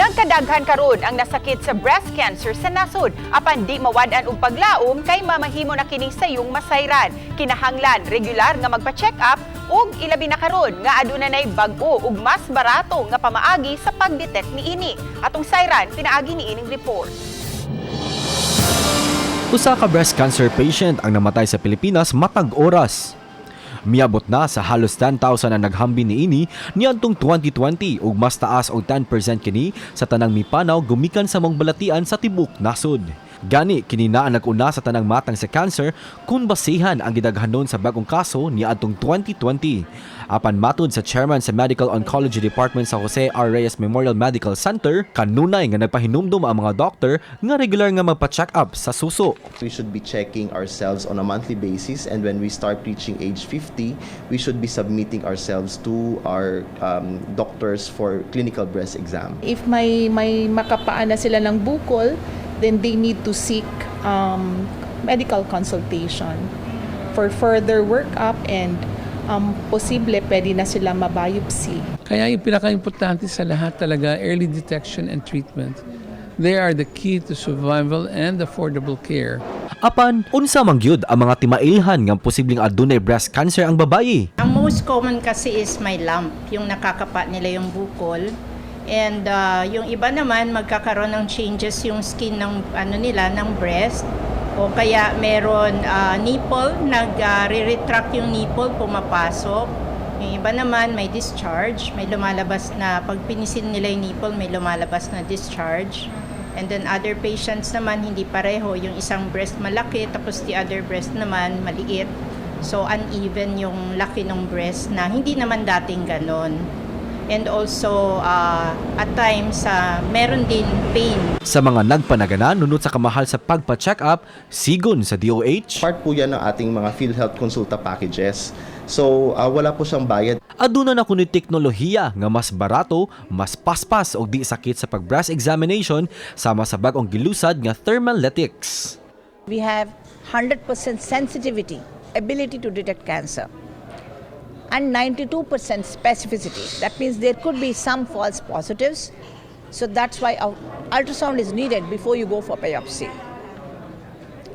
Nagkadaghan karon ang nasakit sa breast cancer sa nasod. Apan di mawad-an og paglaom kay mamahimo na kining sayong masayran. Kinahanglan regular nga magpa-check up ug ilabi na karon nga aduna nay bag-o ug mas barato nga pamaagi sa pagdetect niini. Atong sayran pinaagi ni ining report. Usa ka breast cancer patient ang namatay sa Pilipinas matag oras. Miabot na sa halos 10,000 ang naghambi niini niadtong 2020 ug mas taas og 10% kini sa tanang mipanaw gumikan sa mong balatian sa tibok nasod. Gani kini na ang nag-una sa tanang matang sa cancer kung basihan ang gidaghanon sa bagong kaso niadtong 2020. Apan matud sa chairman sa Medical Oncology Department sa Jose R. Reyes Memorial Medical Center, kanunay nga nagpahinumdum ang mga doktor nga regular nga magpa-check up sa suso. We should be checking ourselves on a monthly basis, and when we start reaching age 50, we should be submitting ourselves to our doctors for clinical breast exam. If may makapaan na sila ng bukol, then they need to seek medical consultation for further workup and posible pwede na sila mabiopsy. Kaya yung pinaka-importante sa lahat talaga, early detection and treatment. They are the key to survival and affordable care. Apan, unsa man gyud ang mga timailhan nga posibleng adunay breast cancer ang babayi? Ang most common kasi is may lump, yung nakakapa nila yung bukol. And yung iba naman magkakaroon ng changes yung skin ng ng breast, o kaya meron nipple, nag-retract yung nipple, pumapasok. Yung iba naman may discharge, may lumalabas na pag pinisil nila yung nipple, may lumalabas na discharge. And then other patients naman hindi pareho, yung isang breast malaki tapos the other breast naman maliit. So uneven yung laki ng breast na hindi naman dating ganon. And also, at times, meron din pain. Sa mga nagpanagana nunod sa kamahal sa pagpa-check up, sigon sa DOH. Part po yan ng ating mga PhilHealth Consulta packages. So, wala po siyang bayad. Aduna na kuno teknolohiya nga mas barato, mas paspas og di sakit sa pag-breast examination sama sa bag-ong gilusad nga thermalytics. We have 100% sensitivity, ability to detect cancer, and 92% specificity. That means there could be some false positives. So that's why ultrasound is needed before you go for biopsy.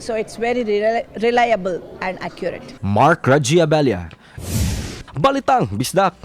So it's very reliable and accurate. Mark Rajiabelia, Balitang Bisdak.